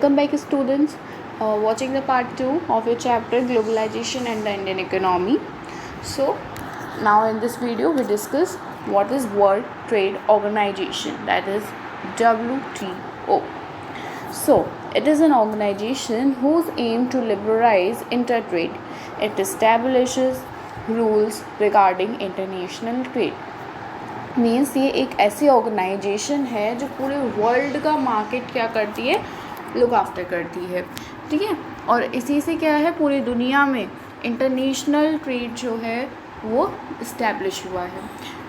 Welcome back students, watching the part 2 of your chapter Globalization and the Indian Economy. So now in this video we discuss what is World Trade Organization, that is WTO. So it is an organization whose aim to liberalize intertrade. It establishes rules regarding international trade. Means ये एक ऐसी organisation है जो पूरे world का market क्या करती है, लुक आफ्टर करती है, ठीक है। और इसी से क्या है, पूरी दुनिया में इंटरनेशनल ट्रेड जो है वो इस्टेब्लिश हुआ है।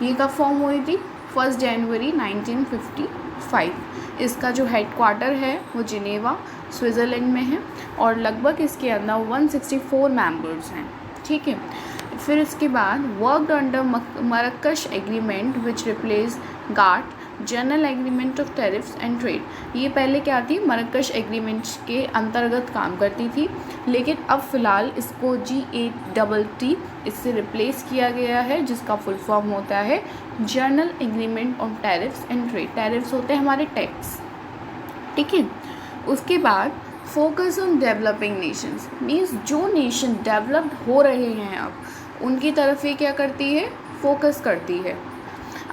ये कब फॉर्म हुई थी? 1 जनवरी 1955। इसका जो हेडक्वार्टर है वो जिनेवा स्विट्ज़रलैंड में है और लगभग इसके अंदर 164 मेंबर्स हैं, ठीक है। फिर इसके बाद worked under Marrakesh agreement which replace GATT general agreement of tariffs and trade. ये पहले क्या थी, मरकश एग्रीमेंट के अंतर्गत काम करती थी, लेकिन अब फ़िलहाल इसको GATT इससे रिप्लेस किया गया है, जिसका फुल फॉर्म होता है general agreement on tariffs and trade. Tariffs होते हैं हमारे टैक्स, ठीक है। उसके बाद focus on developing Nations, means जो नेशन डेवलप्ड हो रहे हैं अब उनकी तरफ ये क्या करती है, फोकस करती है।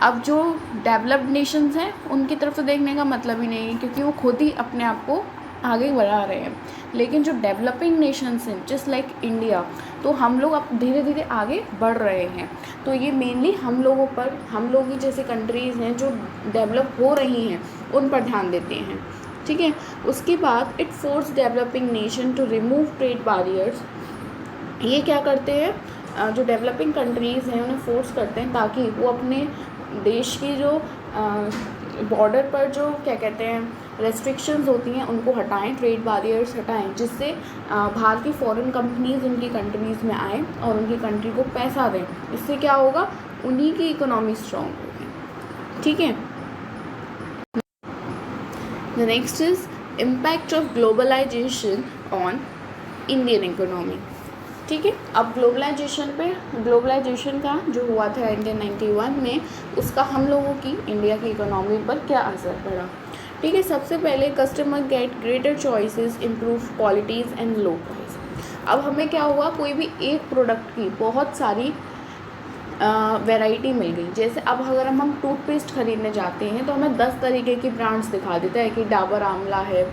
अब जो डेवलप्ड नेशंस हैं उनकी तरफ तो देखने का मतलब ही नहीं है, क्योंकि वो खुद ही अपने आप को आगे बढ़ा रहे हैं। लेकिन जो डेवलपिंग नेशंस हैं जस्ट लाइक इंडिया, तो हम लोग अब धीरे धीरे आगे बढ़ रहे हैं। तो ये मेनली हम लोगों पर, हम लोग ही जैसे कंट्रीज़ हैं जो डेवलप हो रही हैं उन पर ध्यान देते हैं, ठीक है। उसके बाद it force developing nation to remove trade barriers. ये क्या करते हैं, जो डेवलपिंग कंट्रीज़ हैं उन्हें फोर्स करते हैं ताकि वो अपने देश की जो बॉर्डर पर जो क्या कहते हैं रेस्ट्रिक्शंस होती हैं उनको हटाएं, ट्रेड बैरियर्स हटाएं, जिससे बाहर की फॉरेन कंपनीज़ उनकी कंट्रीज़ में आएँ और उनकी कंट्री को पैसा दें। इससे क्या होगा, उन्हीं की इकोनॉमी स्ट्रॉन्ग होगी, ठीक है। The next is impact of globalization on Indian economy, ठीक है। अब ग्लोबलाइजेशन का जो हुआ था 1991 में, उसका हम लोगों की इंडिया की इकोनॉमी पर क्या असर पड़ा, ठीक है। सबसे पहले customer get greater choices, improve qualities and low price. अब हमें क्या हुआ, कोई भी एक प्रोडक्ट की बहुत सारी वैरायटी मिल गई। जैसे अब अगर हम टूथपेस्ट ख़रीदने जाते हैं तो हमें 10 तरीके की ब्रांड्स दिखा देता है कि डाबर आंवला है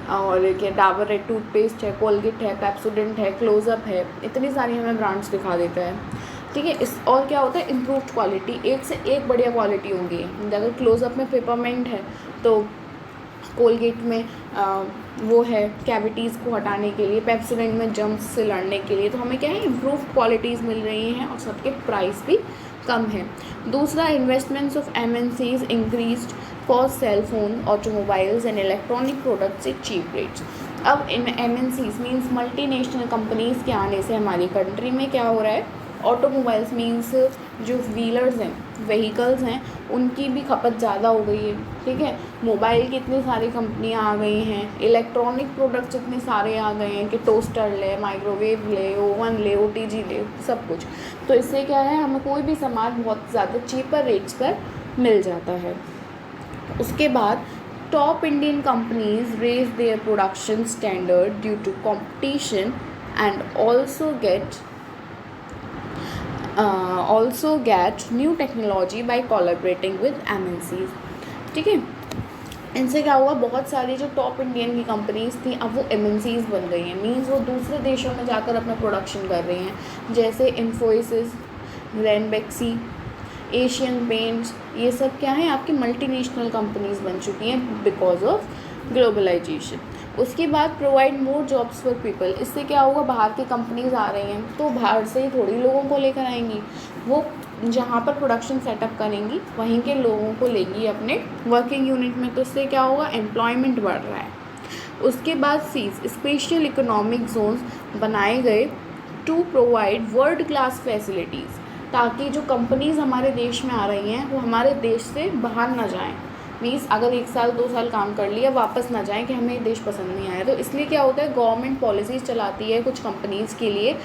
और क्या डाबर रेड टूथपेस्ट है, कोलगेट है, पेप्सोडेंट है, क्लोज़अप है, इतनी सारी हमें ब्रांड्स दिखा देता है, ठीक है। इस और क्या होता है, इम्प्रूव्ड क्वालिटी, एक से एक बढ़िया क्वालिटी होगी। अगर क्लोज़अप में पेपरमेंट है तो कोलगेट में वो है कैविटीज़ को हटाने के लिए, पेप्सोडेंट में जम्स से लड़ने के लिए। तो हमें क्या है, इम्प्रूव्ड क्वालिटीज़ मिल रही हैं और सबके प्राइस भी कम है। दूसरा, investments of MNCs increased for cell phone, automobiles and electronic products at cheap rates. अब इन MNCs मीन्स मल्टीनेशनल कंपनीज़ के आने से हमारी कंट्री में क्या हो रहा है, ऑटोमोबाइल्स मीन्स जो व्हीलर्स हैं, व्हीकल्स हैं, उनकी भी खपत ज़्यादा हो गई है, ठीक है। मोबाइल की इतनी सारी कंपनियां आ गई हैं, इलेक्ट्रॉनिक प्रोडक्ट्स इतने सारे आ गए हैं कि टोस्टर ले, माइक्रोवेव ले, ओवन ले, OTG ले, सब कुछ। तो इससे क्या है, हमें कोई भी सामान बहुत ज़्यादा चीपर रेट्स पर मिल जाता है। उसके बाद top Indian companies raise their production standard due to competition and also get new technology by collaborating with MNCs, ठीक है। इनसे क्या हुआ, बहुत सारी जो टॉप इंडियन की कंपनीज़ थी अब वो MNCs बन गई हैं, मीन्स वो दूसरे देशों में जाकर अपना प्रोडक्शन कर रही हैं। जैसे इन्फोसिस, रेनबेक्सी, एशियन पेंट्स, ये सब क्या है, आपकी मल्टीनेशनल कंपनीज़ बन चुकी हैं बिकॉज ऑफ ग्लोबलाइजेशन। उसके बाद provide more jobs for people. इससे क्या होगा, बाहर की कंपनीज़ आ रही हैं तो बाहर से ही थोड़ी लोगों को लेकर आएंगी, वो जहाँ पर प्रोडक्शन सेटअप करेंगी वहीं के लोगों को लेंगी अपने वर्किंग यूनिट में। तो इससे क्या होगा, एम्प्लॉयमेंट बढ़ रहा है। उसके बाद सीज स्पेशल इकोनॉमिक जोन्स बनाए गए to provide world class facilities, ताकि जो कंपनीज़ हमारे देश में आ रही हैं वो हमारे देश से बाहर ना जाएं। मीन्स अगर 1 साल 2 साल काम कर लिया वापस ना जाएं कि हमें देश पसंद नहीं आया। तो इसलिए क्या होता है, गवर्नमेंट पॉलिसीज़ चलाती है कुछ कंपनीज़ के लिए,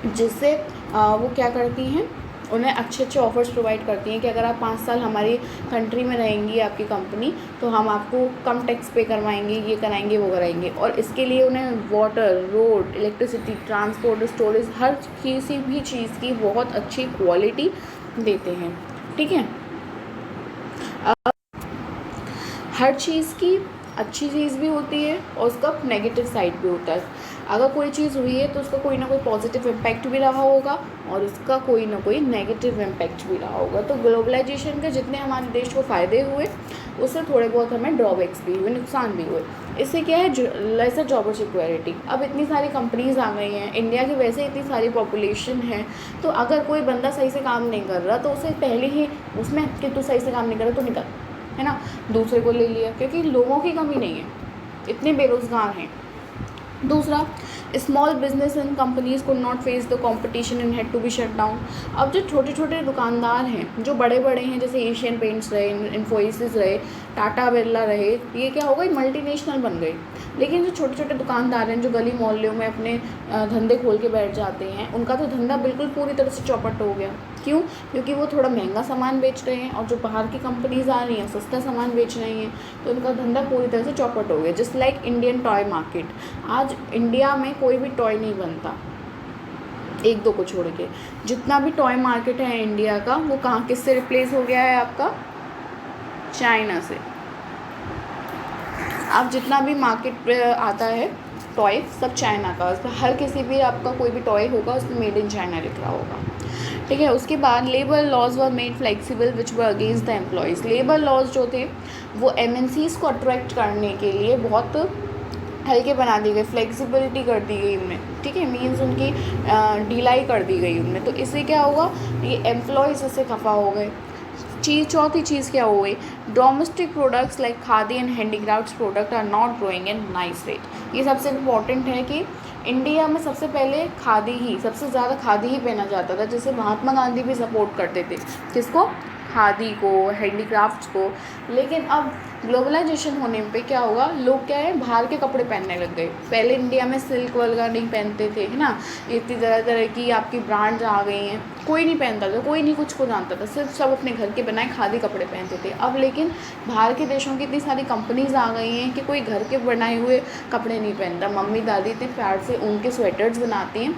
जिससे वो क्या करती हैं, उन्हें अच्छे अच्छे ऑफ़र्स प्रोवाइड करती हैं कि अगर आप 5 साल हमारी कंट्री में रहेंगी आपकी कंपनी, तो हम आपको कम टैक्स पे करवाएंगे, ये कराएंगे वो कराएंगे। और इसके लिए उन्हें water, road, electricity, transport, storage, हर किसी भी चीज़ की बहुत अच्छी क्वालिटी देते हैं। ठीक है, हर चीज़ की अच्छी चीज़ भी होती है और उसका नेगेटिव साइड भी होता है। अगर कोई चीज़ हुई है तो उसका कोई ना कोई पॉजिटिव इम्पैक्ट भी रहा होगा और उसका कोई ना कोई नेगेटिव इम्पैक्ट भी रहा होगा। तो ग्लोबलाइजेशन के जितने हमारे देश को फ़ायदे हुए, उससे थोड़े बहुत हमें ड्रॉबैक्स भी हुए, नुकसान भी हुए। इससे क्या है, लेसर जॉब सिक्योरिटी। अब इतनी सारी कंपनीज आ गई हैं, इंडिया की वैसे इतनी सारी पॉपुलेशन है, तो अगर कोई बंदा सही से काम नहीं कर रहा तो उसे पहले ही उसमें कि तू सही से काम नहीं कर रहा तो निकल, है ना, दूसरे को ले लिया, क्योंकि लोगों की कमी नहीं है, इतने बेरोज़गार हैं। दूसरा, स्मॉल बिजनेस एंड कंपनीज को not face the competition and had to be shut down. अब जो छोटे छोटे दुकानदार हैं, जो बड़े बड़े हैं, जैसे एशियन पेंट्स रहे, इन्फोसिस रहे, टाटा बिरला रहे, ये क्या हो गई, मल्टीनेशनल बन गए। लेकिन जो छोटे छोटे दुकानदार हैं, जो गली मोहल्लों में अपने धंधे खोल के बैठ जाते हैं, उनका तो धंधा बिल्कुल पूरी तरह से चौपट हो गया। क्यों? क्योंकि वो थोड़ा महंगा सामान बेच रहे हैं और जो बाहर की कंपनीज आ रही हैं सस्ता सामान बेच रही हैं, तो उनका धंधा पूरी तरह से चौपट हो गया। Just like Indian toy market, आज इंडिया में कोई भी टॉय नहीं बनता, एक दो को छोड़ के। जितना भी टॉय मार्केट है इंडिया का, वो कहाँ किससे रिप्लेस हो गया है आपका, चाइना से। अब जितना भी मार्केट आता है टॉय, सब चाइना का। उसमें हर किसी भी आपका कोई भी टॉय होगा उसमें मेड इन चाइना लिख रहा होगा। ठीक है, उसके बाद labour laws were made flexible which were against the employees. Labour laws जो थे वो एमएनसीज़ को अट्रैक्ट करने के लिए बहुत हल्के बना दी गई, फ्लेक्सिबिलिटी कर दी गई उनमें। ठीक है, मीन्स उनकी ढिलाई कर दी गई उनमें। तो इससे क्या होगा, ये एम्प्लॉयज़ इससे खफा हो गए। चौथी चीज़ क्या हो गई, domestic products like khadi and handicrafts product are not growing in nice rate. ये सबसे इम्पॉर्टेंट है कि इंडिया में सबसे पहले खादी ही, सबसे ज़्यादा खादी ही पहना जाता था, जिसे महात्मा गांधी भी सपोर्ट करते थे। किसको? खादी को, हैंडीक्राफ्ट्स को। लेकिन अब ग्लोबलाइजेशन होने पे क्या होगा, लोग क्या है, बाहर के कपड़े पहनने लग गए। पहले इंडिया में सिल्क वगैरह नहीं पहनते थे, है ना, इतनी तरह तरह की आपकी ब्रांड्स आ गई हैं, कोई नहीं पहनता था, कोई नहीं कुछ को जानता था, सिर्फ सब अपने घर के बनाए खादी कपड़े पहनते थे। अब लेकिन बाहर के देशों की इतनी सारी कंपनीज आ गई हैं कि कोई घर के बनाए हुए कपड़े नहीं पहनता। मम्मी दादी इतने प्यार से उनके स्वेटर्स बनाती हैं,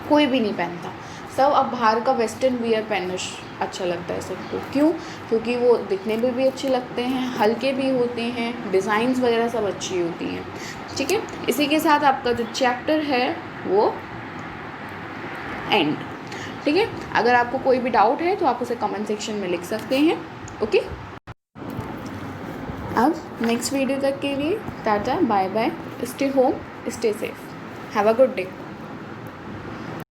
कोई भी नहीं पहनता। सब अब बाहर का वेस्टर्न वियर पहनना अच्छा लगता है सबको। क्यों? क्योंकि वो दिखने में भी अच्छे लगते हैं, हल्के भी होते हैं, डिज़ाइंस वगैरह सब अच्छी होती हैं। ठीक है, इसी के साथ आपका जो चैप्टर है वो एंड। ठीक है, अगर आपको कोई भी डाउट है तो आप उसे कमेंट सेक्शन में लिख सकते हैं। ओके, अब नेक्स्ट वीडियो तक के लिए tata, bye bye, stay home, stay safe, have a good day.